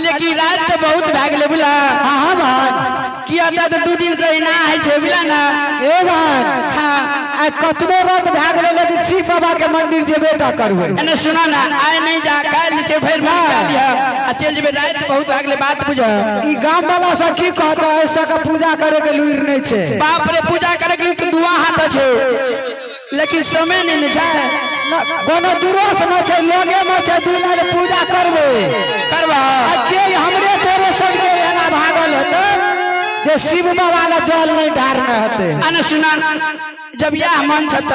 कहले कि रात तो बहुत भाग ले बुला। हाँ भाई किया था तो 2 दिन से ही ना है छे बुला ना। ए भाई हाँ आ कतनो रात भाग ले लेकिन शिव बाबा के मंदिर जेबे ता करबे। एने सुना ना आए नहीं जा काल छे फिर मन कर लिया आ चल जेबे रात बहुत भाग ले बात बुझ। ई गांव वाला सब की कहता है ऐसा का पूजा करे के लुइर नहीं छे। बाप रे पूजा करे के तो दुआ हाथ छे लेकिन समय नहीं न छे। कोनो दूरो से न छे लगे में छे दुला के पूजा करबे करबा के हमरे तोरे सब के एना भागल होते जे शिव बाबा ला जल नहीं ढारने होते। अने सुना जब यह मन छत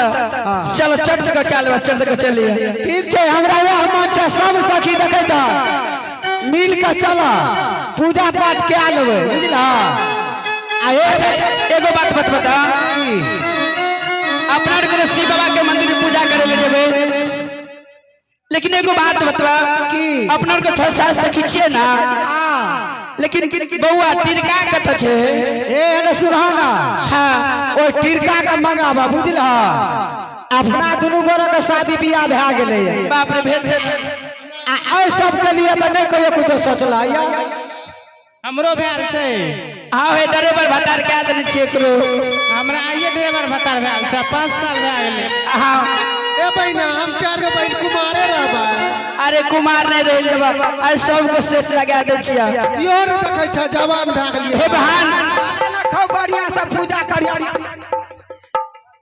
चलो चढ़ के क्या लेबा चढ़ के चलिए। ठीक है हमरा यह मन छे सब सखी देखे छ मिल के चला पूजा पाठ के लेबे बुझला। आ एगो बात बता अपना के शिव बाबा के मंदिर में पूजा करे ले जेबे लेकिन एगो बात बतवा की अपना के 6 साल से खींचिए ना लेकिन बउआ तिरका कत छे ए एने सुहाना हां ओ तिरका का मंगाबा बुझला। अपना दुनु गोरा के शादी बियाह भ गेले बाप रे भेल छे आ ए सब के लिए त नहीं कोई कुछ सोचला या हमरो भेल छै। हां हे ड्राइवर भतार के देने छे एकरो हमरा आइए ड्राइवर भतार भेल छै 5 साल भ गेले। हां ए बहिना हम 4 गो बहिन कुमारे रहबा। अरे कुमार नहीं रह लेबा आज सब को सेट लगा दे छिया इहो न देखै छ जवान भ गेलिए हे बहन ना खौ बढ़िया से पूजा करिया।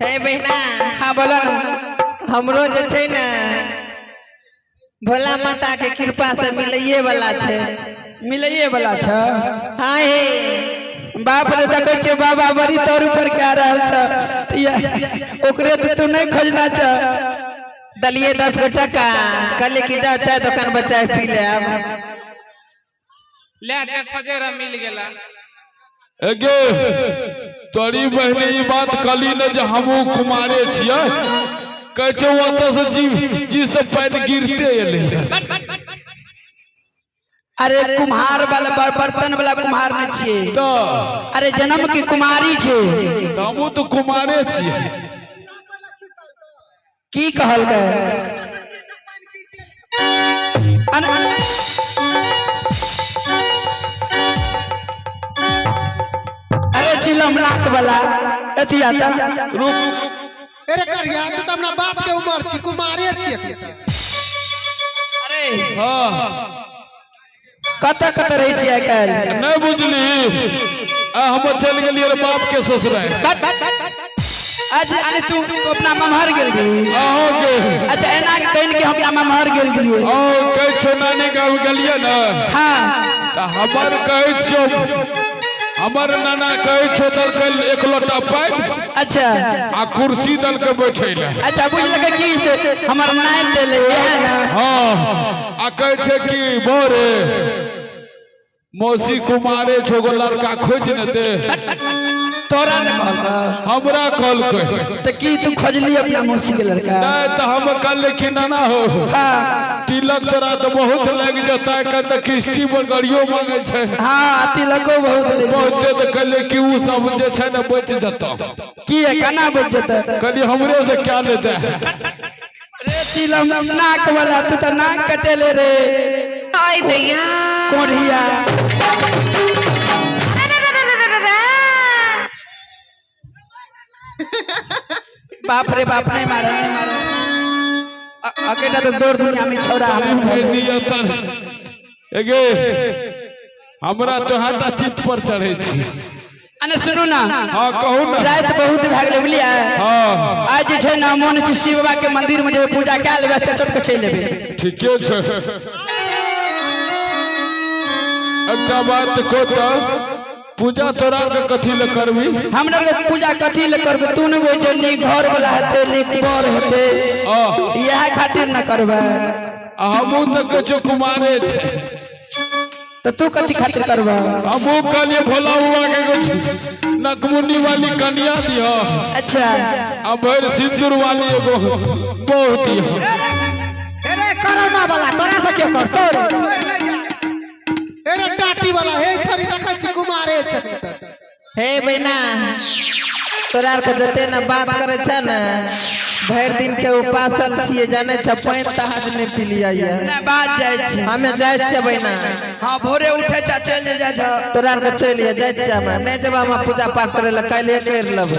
हे बहना हां बोला ना हमरो जे छै ना भोला माता के कृपा से मिलइए वाला छै। मिलइए वाला छ। हाँ हे बाप रे देखै छे बाबा बड़ी तौर पर कह रहल छ ओकरे तो नहीं खोजना छ। दलिए 10 गो टका कल की जाओ चाय दुकान बचाए पी ले अब ले जा खजेरा मिल गेला। एगे तोरी बहनी ई बात कली न जे हमहू कुमारे छियै कह छे ओत से जी से पानी गिरते एले। अरे कुम्हार वाला बर्तन वाला कुम्हार न छे तो अरे जन्म की कुमारी छे हमहू तो कुमारे छियै। की कहल गए अरे चिलम नाक वाला अथी आता रुक अरे करिया तू त हमरा बाप के उम्र छी कुमारे छी। अरे हां कत रही छी आइ काल नहीं बुझली आ हम चल गेलिए रे बाप के ससुराल। आज अरे तू अपना ममहर गेल गी आहो गे अच्छा एना के कहिन के हम अपना ममहर गेल दिए ओ कह छो नानी गाँव गेलिए ना हां त हमर कहै छियो हमर नाना कहै छो दल कल 1 लोटा पानी अच्छा आ कुर्सी दल के बैठैले। अच्छा बुझ लगे की से हमर नाइन देले है ना। हां आ कहै छे कि बोरे मौसी कुमारे छो गो लड़का खोज न दे तोरा ने कहलका हमरा कहलकै त की तू खोजली अपना मौसी के लड़का नहीं तो हम कल लेकिन ना हो हां तिलक तोरा तो बहुत लग जता है कल किस्ती पर गाड़ियों मांगे छे। हां तिलको बहुत ले बहुते तो कल कि उ सब जे छे न बच जता की है कना बच जता कल हमरे से क्या लेते है रे चिलम नाक वाला तू त नाक कटेले रे आई भैया कोढ़िया बाप रे बाप नहीं मारा अकेला तो दौड़ दुनिया में छोड़ा नियतन एगे हमरा तो हाटा चित पर चढ़े छी। अने सुनो ना हां कहू ना रात बहुत भाग ले बुलिया हां आज जे छै ना मन छै शिव बाबा के मंदिर में जे पूजा के लेबे चचत के चल लेबे ठीके छे। एकटा बात को तो पूजा तोरा के कथी ले करबी हमरा के पूजा कथी ले करबे तू ने बोल जे नी घर वाला हते नी कुमार होते यह खातिर न करबे हमहू तो कछु कुमारे छे तो तू कथी खातिर करबे हमहू कहलिए भोला हुआ के कुछ नकमुनी वाली कन्या दियो अच्छा आ भर सिंदूर वाली एगो बहुत दियो। अरे कोरोना वाला तोरा से के करतो रे अरे टाटी वाला हे छोरी देखै छी कुमारे छे। हे बहना तोरा के जते ना बात करे छ ना भर दिन के उपासल छिए जाने छ पानी तहाज नहीं पी लिया ये ना बात जाय छी हमें जाय छ बहिना हां भोरे उठे छ चल जा छ तोरा के चलिए जाय छ हमरा नहीं जब हम पूजा पाठ करे ला काले कर लब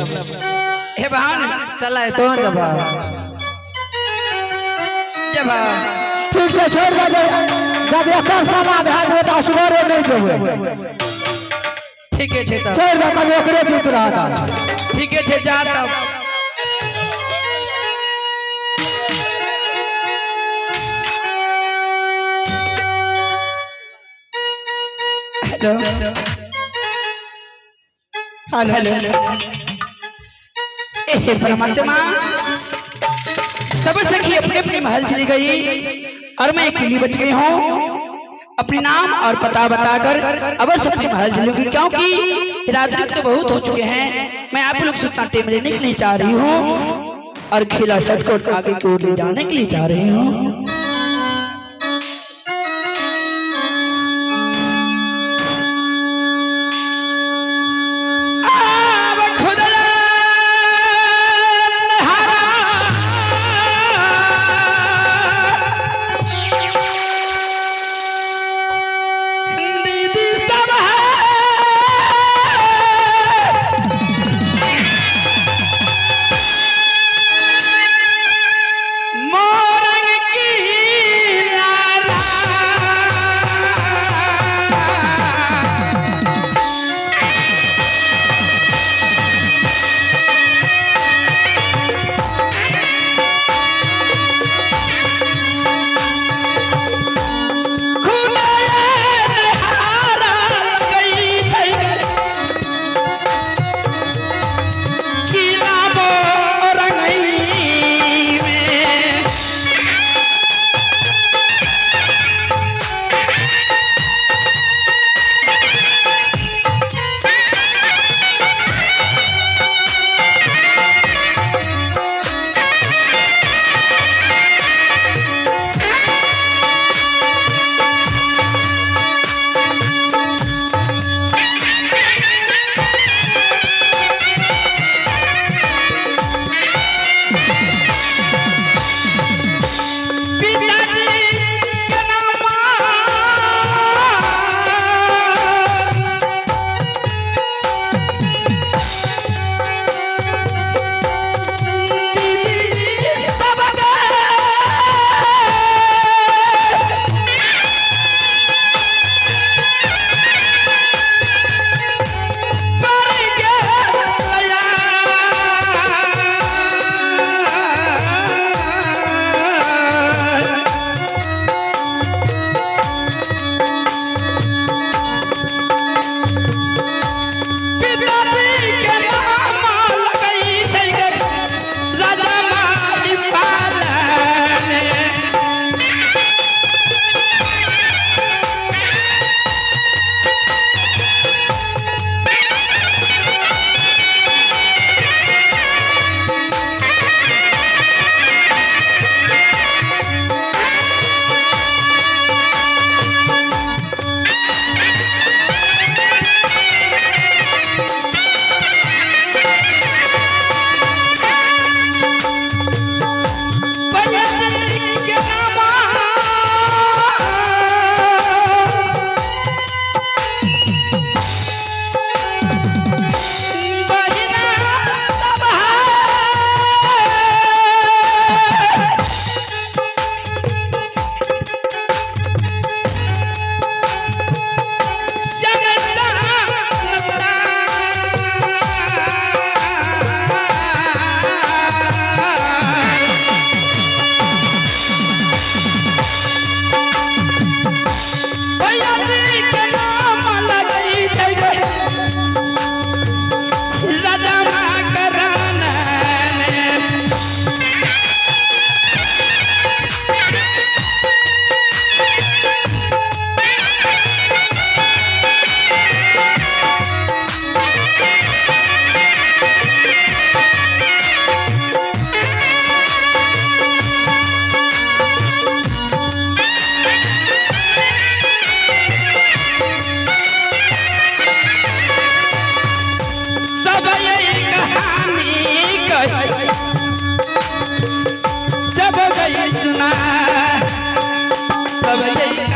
हे बहन चला तो जब ठीक है छोड़ दे जब एकर साला भए जेबे त असगरे नहीं जेबे ठीक है छ त छोड़ दे कब ओकरे जीत रहा था ठीक है छ जा तब हेलो हेलो हे परमात्मा सब सखी अपने अपने महल चली गई और मैं अकेली बच गई हूँ अपने नाम और पता बताकर अवश्य अपने महल चलूंगी क्योंकि रात्रि तो बहुत हो चुके हैं मैं आप लोग से उतना टाइम लेने के लिए चाह रही हूँ और खिला सट को आगे की ओर ले जाने के लिए चाह रही हूँ मोरंग की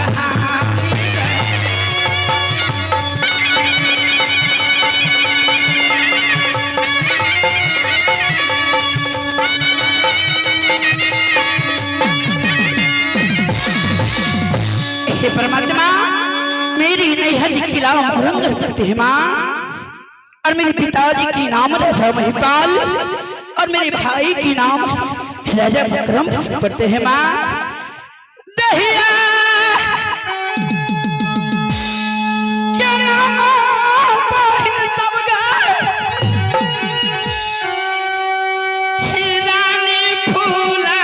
कहानी हे परमात्मा मेरी नैहर किला रंग करते हैं माँ और मेरे पिताजी की नाम राजा महिपाल और मेरे भाई की नाम राजा विक्रम पढ़ते हैं माँ दहिया क्या नाम बहिन सब गाय रानी फूला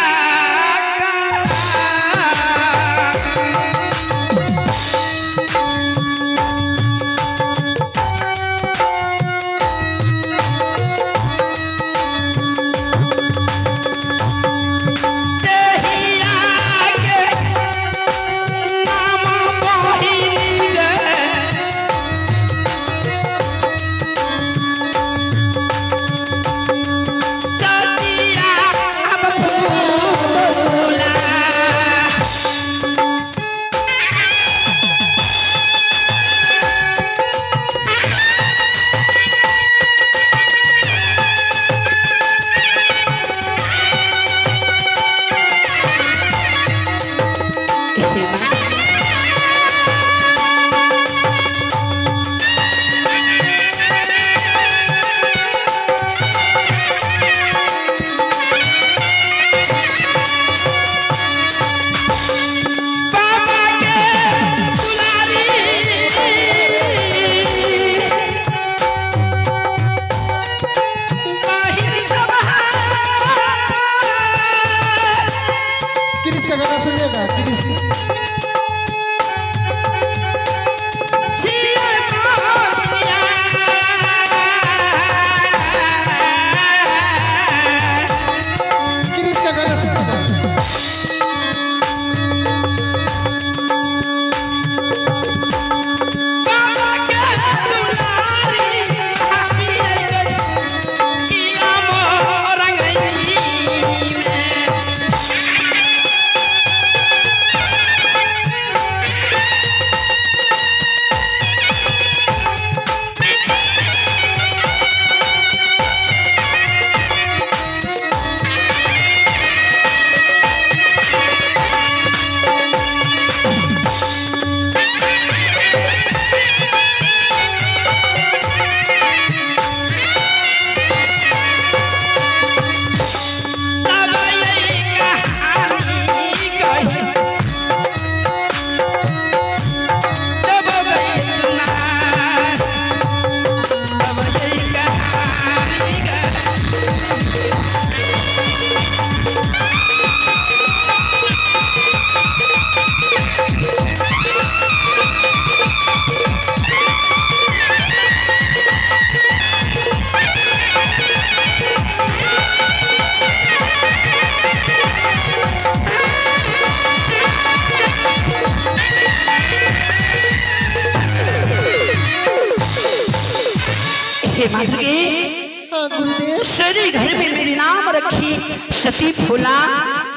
सरी घर में मेरी नाम रखी सती फूला।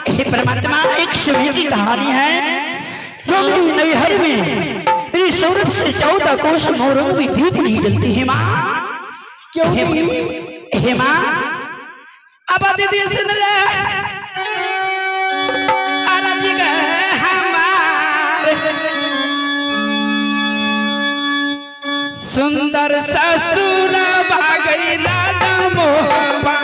हे परमात्मा एक समय की कहानी है जो मेरी नैहर में मेरी सूरत से 14 कोस मोरंग में दीप नहीं जलती है माँ। क्यों नहीं? हे माँ अब दीदी सुन ले सुंदर ससुर भागई राजा मोहब्बा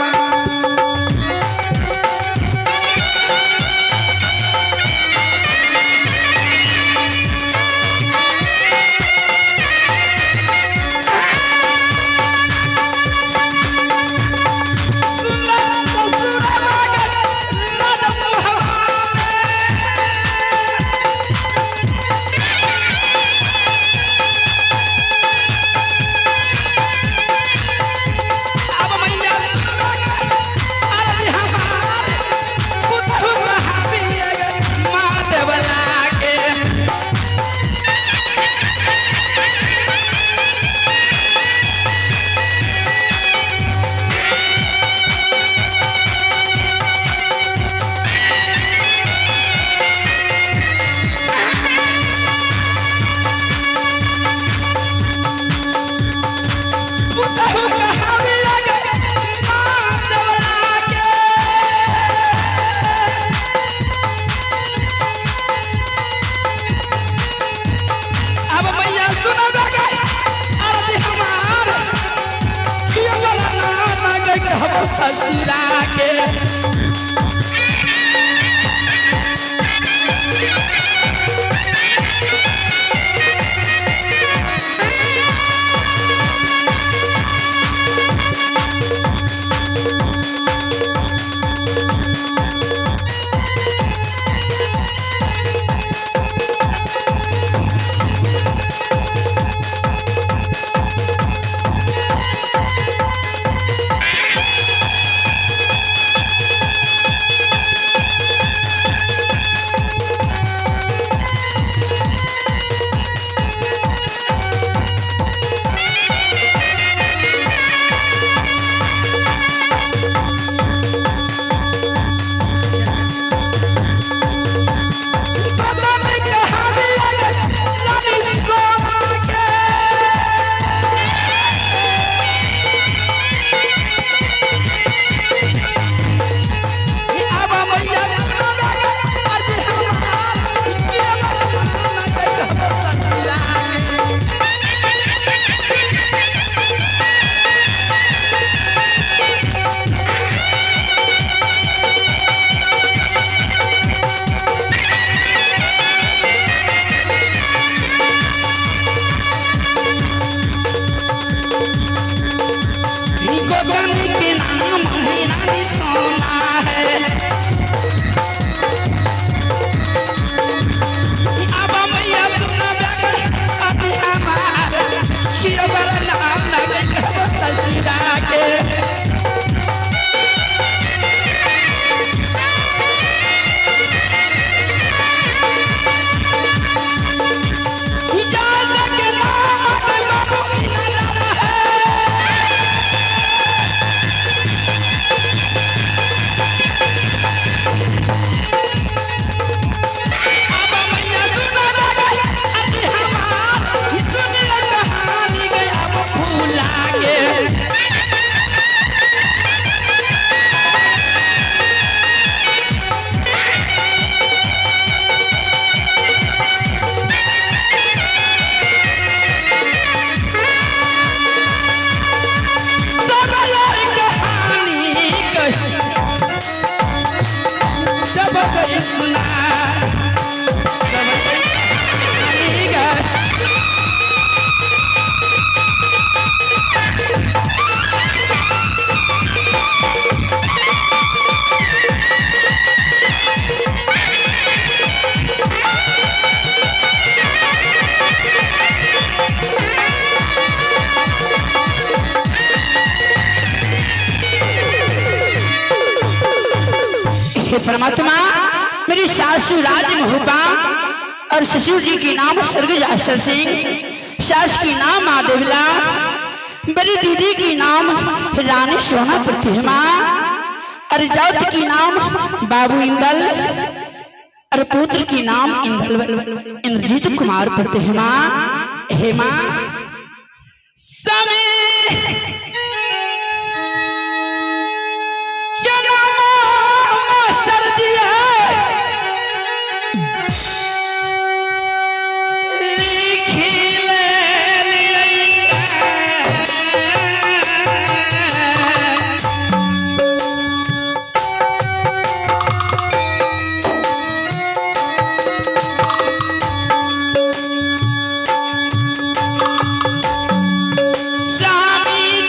ससुरा के हे परमात्मा, मेरी सासू राज महबूबा और ससुर जी की नाम स्वर्गीय अक्षर सिंह, सास की नाम माधवला, बड़ी दीदी की नाम रानी सोना प्रतिमा और जात की नाम बाबू इंदल और पुत्र की नाम इंद्रजीत कुमार प्रतिमा। हेमा समय स्वामी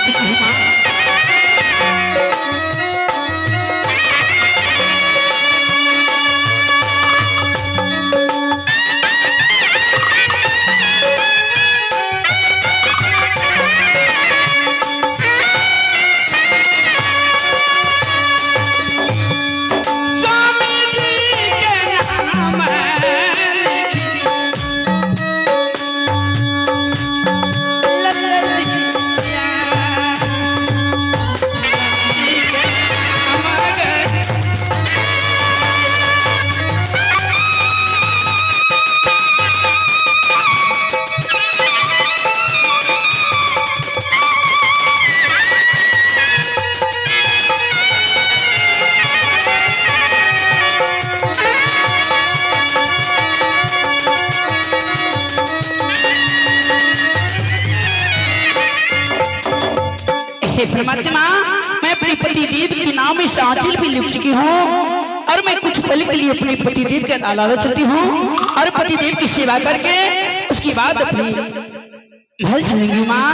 चुकी हूँ माँ। हे परमात्मा, मैं अपने पति देव के नाम में आंचल भी लिख चुकी हूँ और मैं कुछ पल के लिए अपने पति देव के अदालत चलती हूँ और पति देव की सेवा करके उसके बाद अपनी महल चलेंगी माँ।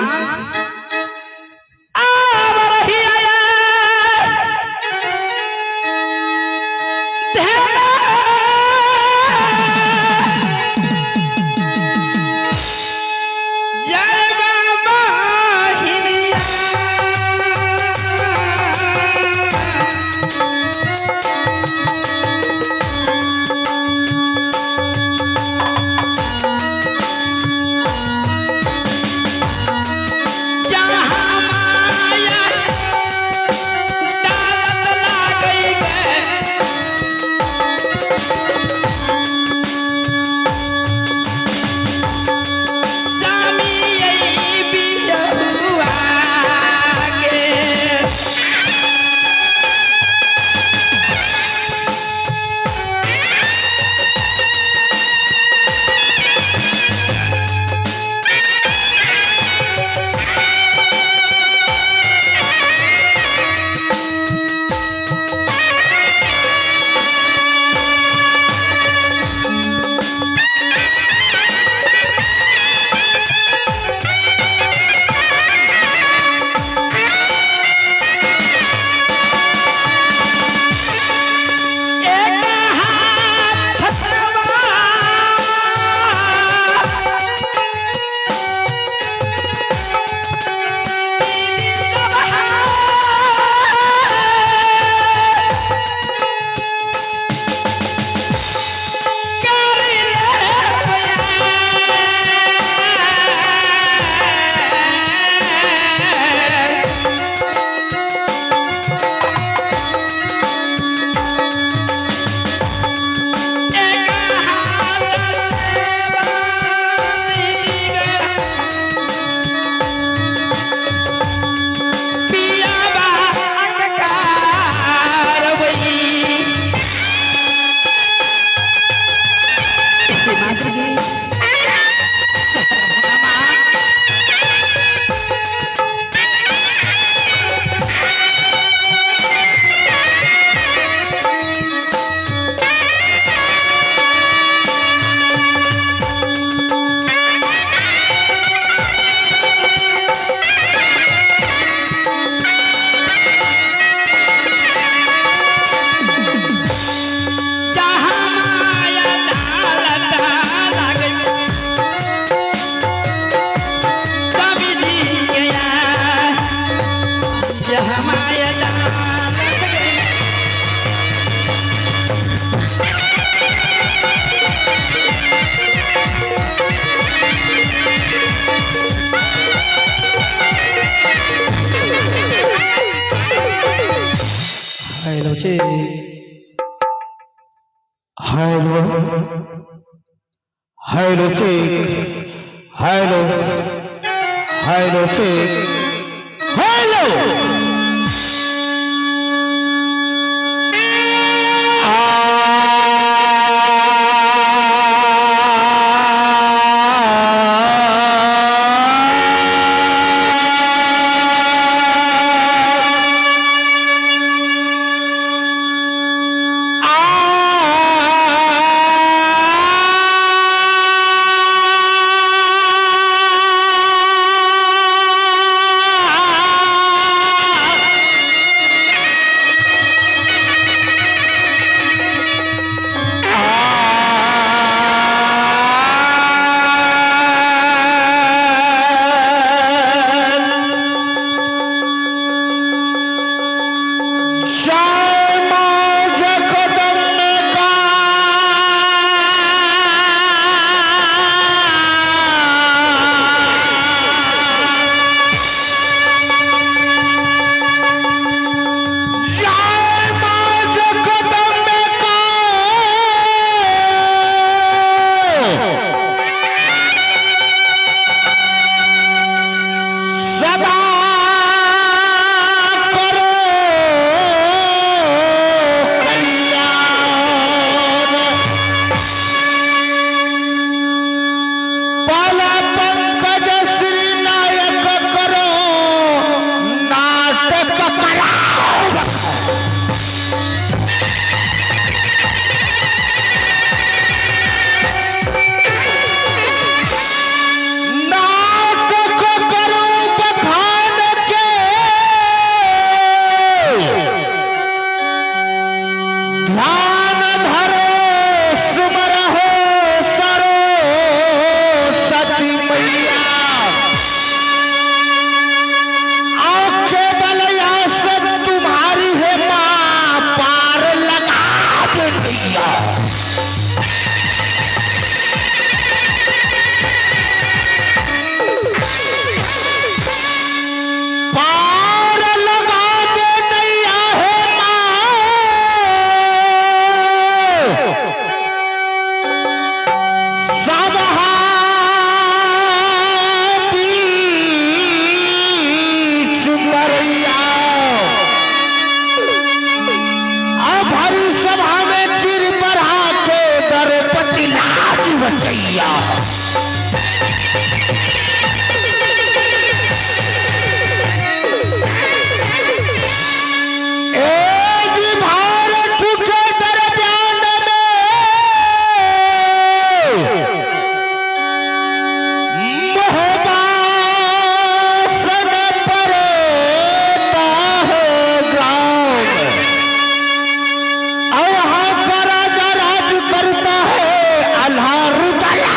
Hello hello check hello hello check hello दिया। भारत के दरमियान में मोहबासन पड़ता है गाँव और वहाँ का राजा राज करता है अल्लाह रुतला।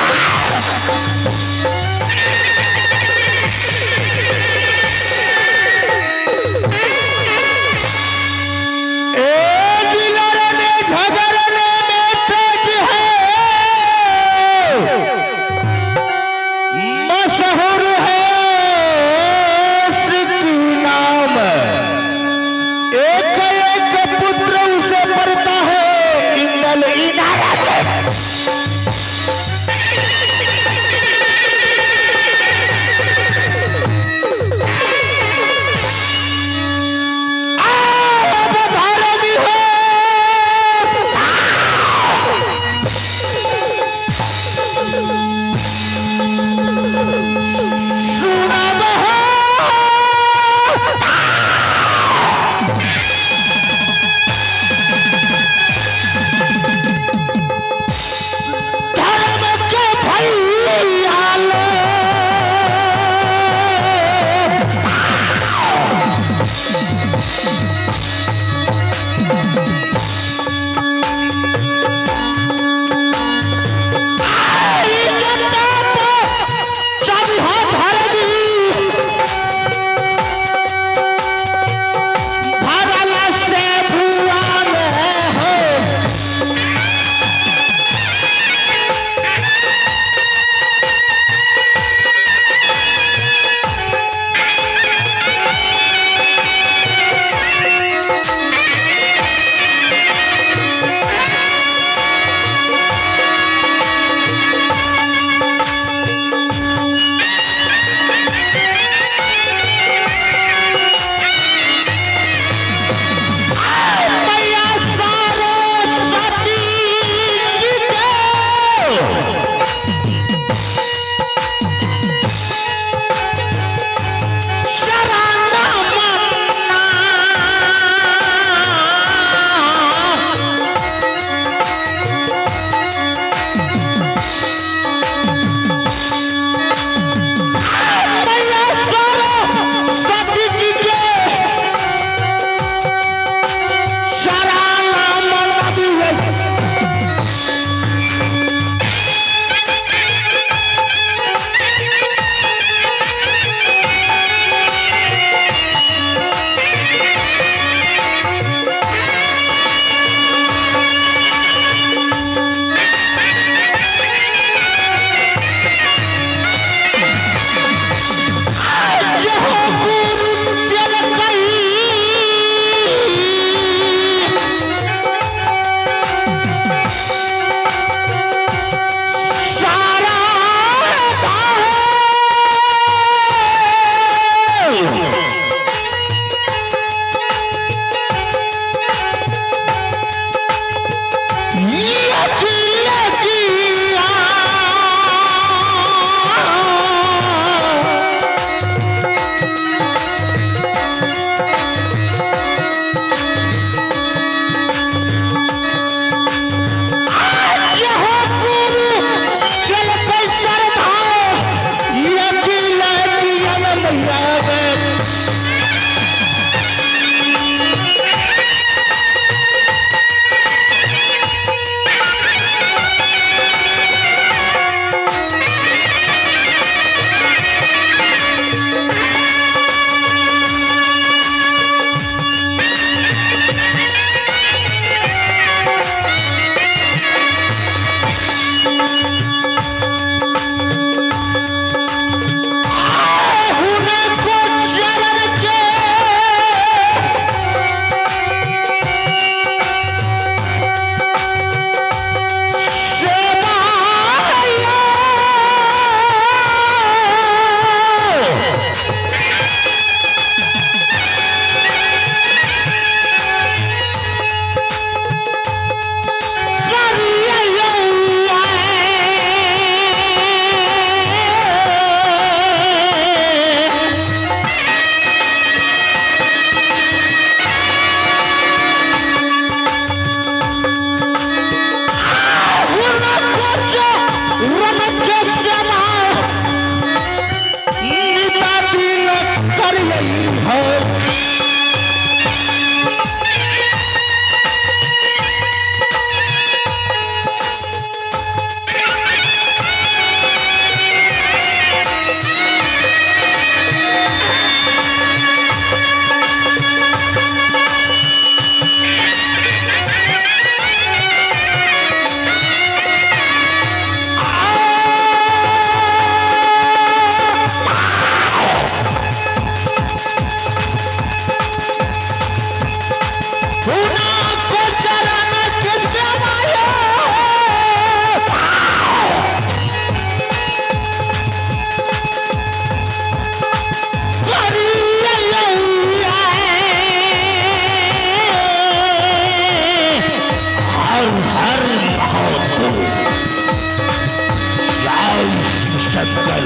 शंकर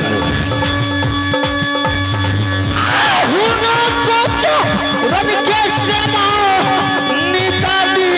हुना कोचो रवि के सेना नितादी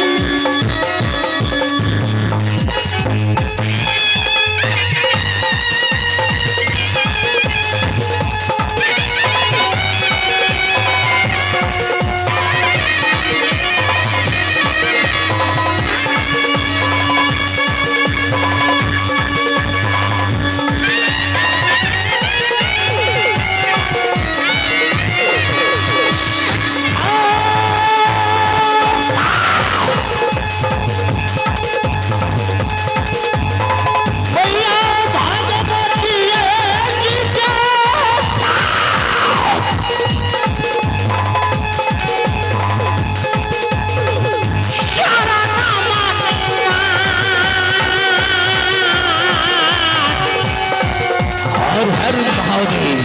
हर महादेव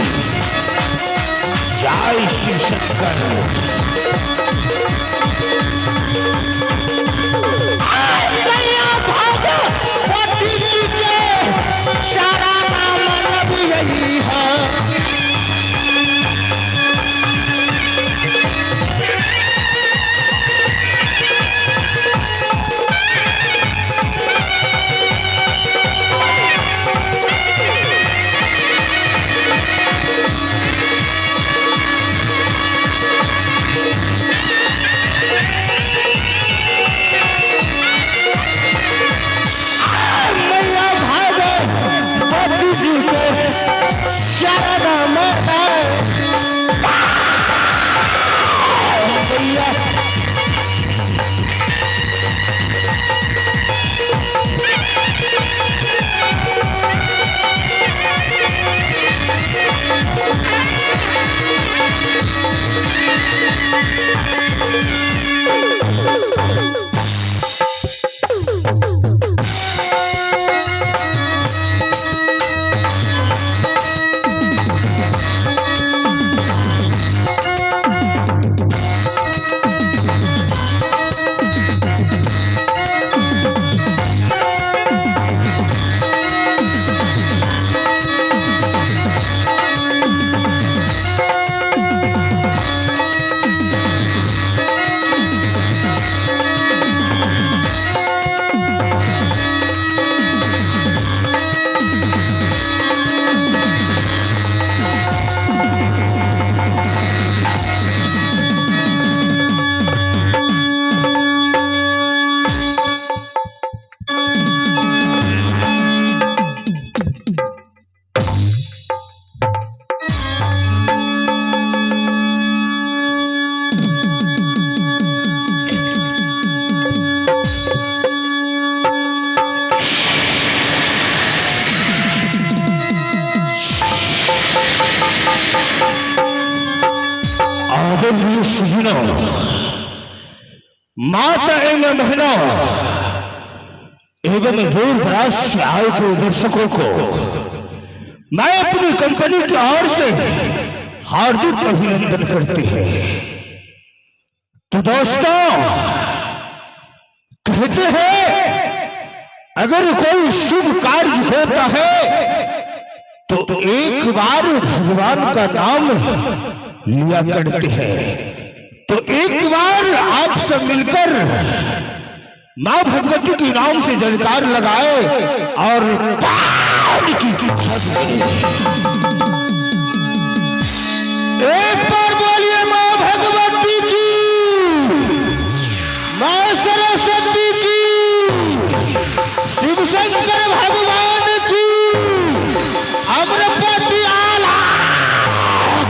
जय शिव शंकर सारा नाम मतलब यही है माता एवं बहनों एवं दूर दराज से आए हुए दर्शकों को मैं अपनी कंपनी की ओर से हार्दिक अभिनंदन करती है। तो दोस्तों कहते हैं अगर कोई शुभ कार्य होता है तो एक बार भगवान का नाम लिया करते हैं। तो एक बार आप सब मिलकर मां भगवती के नाम से जयकार लगाए और एक बार बोलिए मां भगवती की, मां सरस्वती की, शिव शंकर भगवान की, अमरपति आला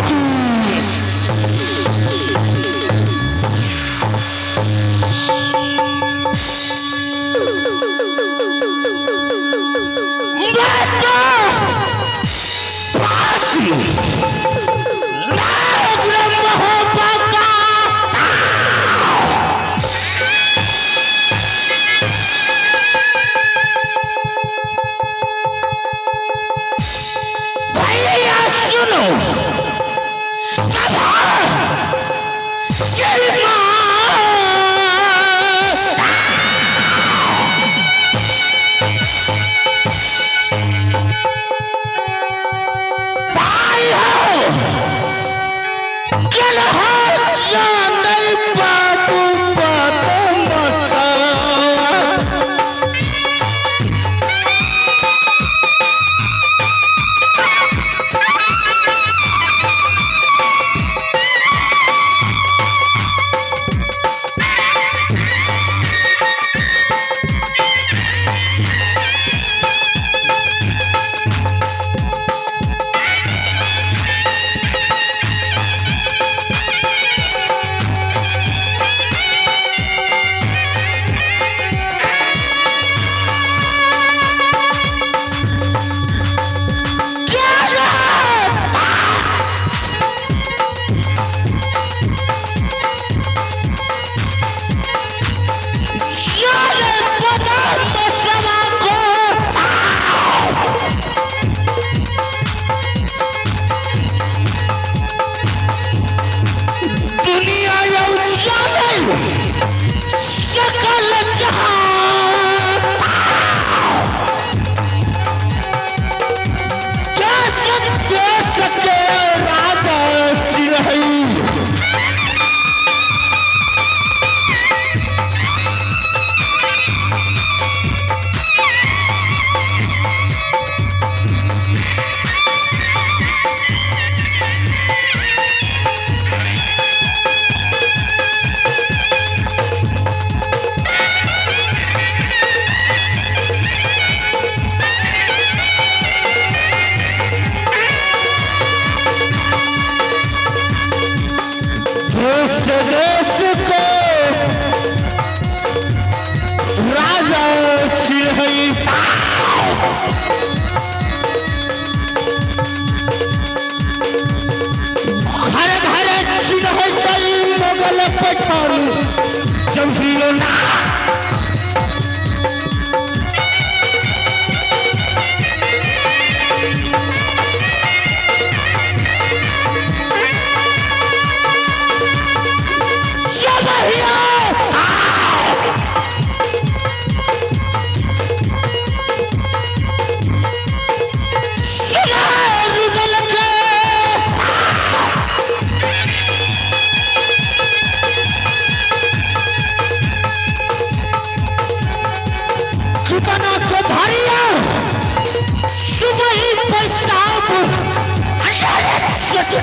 की।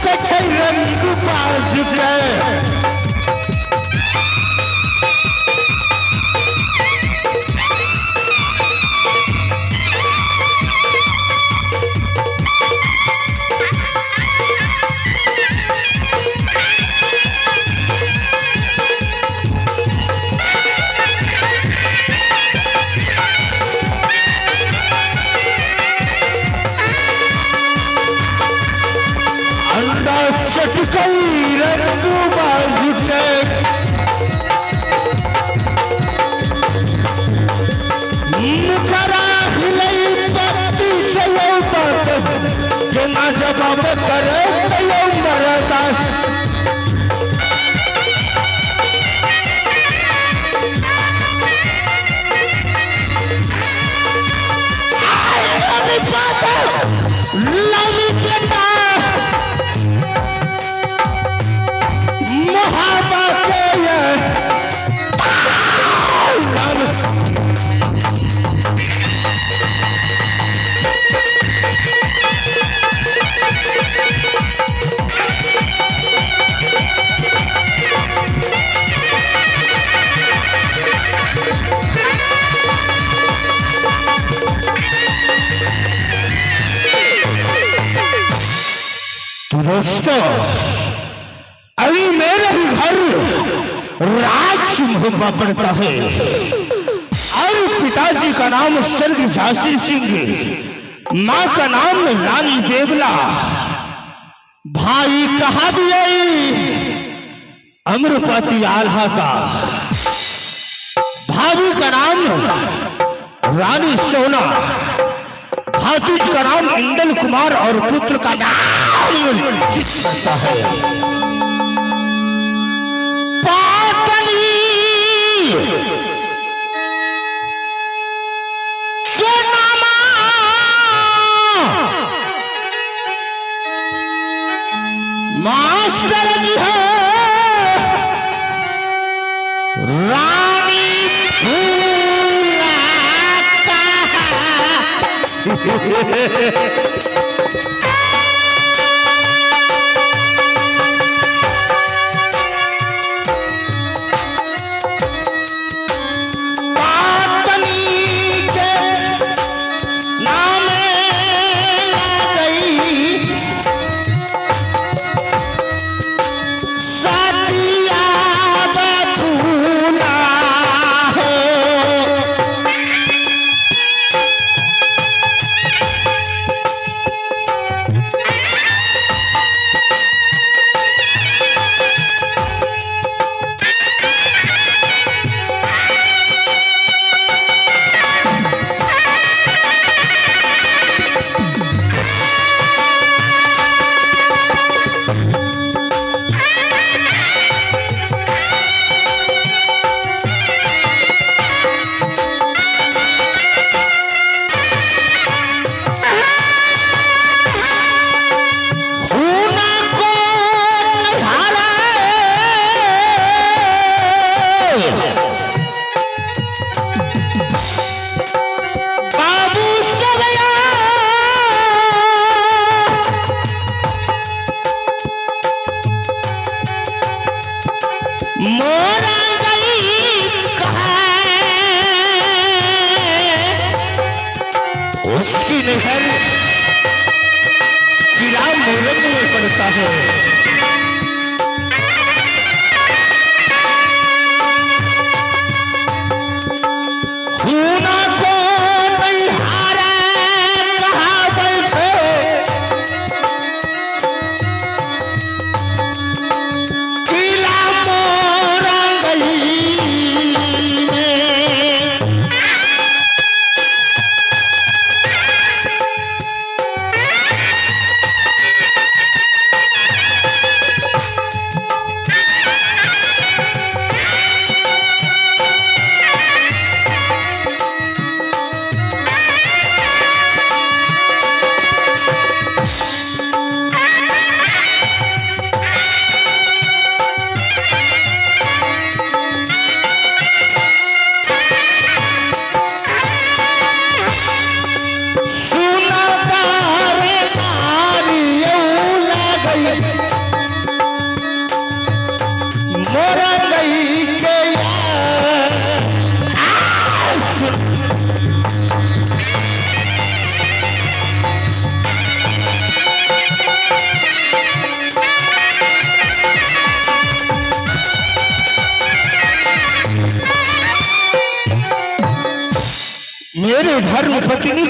कैसे रंग बाज के चटकई रंग बाजू के मुखरा हिलई पत्ती से बात के ना जवाब करे तो मरदास लवी बेटा दोस्तों, अभी मेरे ही घर राजसिंह पड़ता है और पिताजी का नाम स्वर्गीय झांसी सिंह, माँ का नाम रानी देवला, भाई कहा दिए अमरपति आल्हा का, भाभी का नाम रानी सोना, भातीज का नाम इंदल कुमार और पुत्र का नाम पड़ता है पाटली के नामा मास्टर जी है रानी उसकी नजर किला मोरंग में पड़ता है। खूना को नहीं हारा कहावत है, किला मोरंग में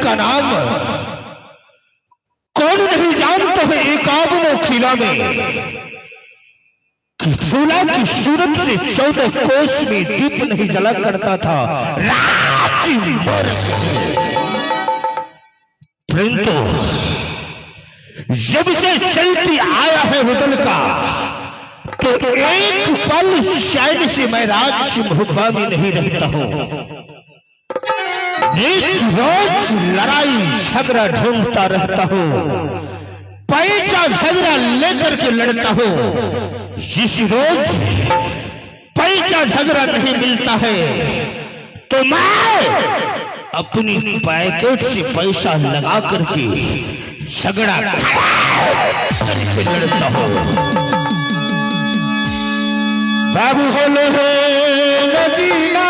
का नाम कौन नहीं जानता है। एकावनों किला में कि फूला की सूरत से 14 कोस में दीप नहीं जला करता था परंतु जब से चलती आया है बदल का तो एक पल शायद से मैं राज मुहब्बा में नहीं रहता हूं। एक रोज लड़ाई झगड़ा ढूंढता रहता हूं, पैसा झगड़ा लेकर के लड़ता हूं। जिस रोज पैसा झगड़ा नहीं मिलता है तो मैं अपनी पैकेट से पैसा लगा करके झगड़ा करके लड़ता हूं। बाबू हो लोहे जीना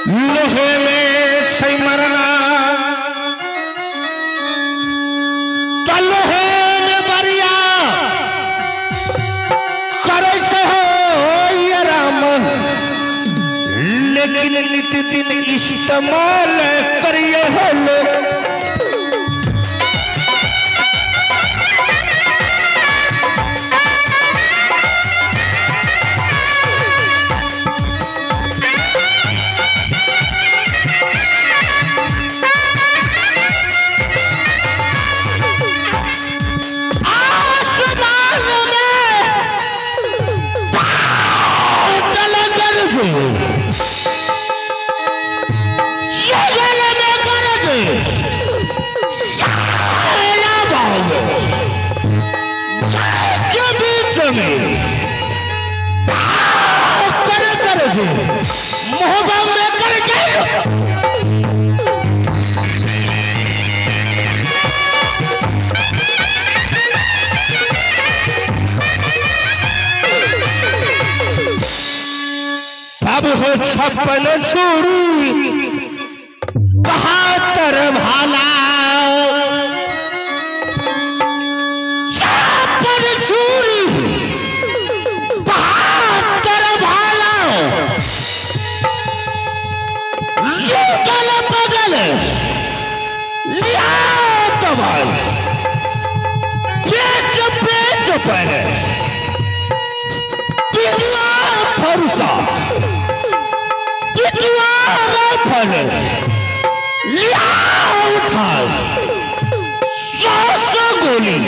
लोहे में छै मरना लोहे में बरिया करे से हो ये राम, लेकिन नित दिन इस्तेमाल करिए हो लोग। हो 56 छुरी 72 भाला, 56 छुरी 72 भाला, ये गल बगल लिया दवाई बेच पर भरोसा लिया उठा 100 गोली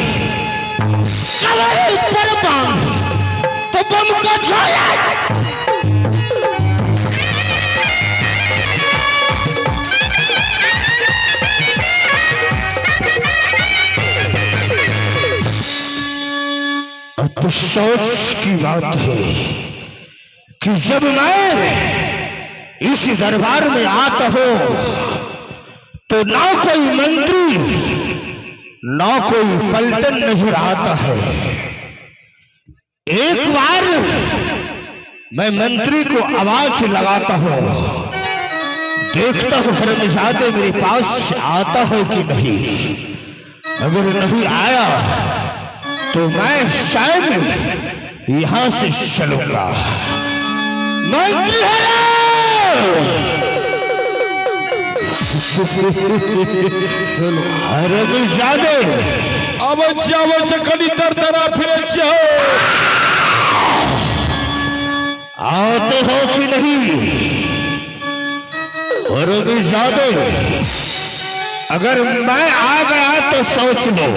कलाई पर बांध तो बम का झोला। अफसोस की बात है कि जब मैं इस दरबार में आता हो तो ना कोई मंत्री ना कोई पलटन नजर आता है। एक बार मैं मंत्री को आवाज लगाता हूं, देखता हूं हरमजादे मेरे पास आता है कि नहीं। अगर नहीं आया तो मैं शायद यहां से चलूंगा। मंत्री हरमजादे अब कनी तरतरा फिरे आते हो कि नहीं। हरमजादे अगर मैं आ गया तो सोच लो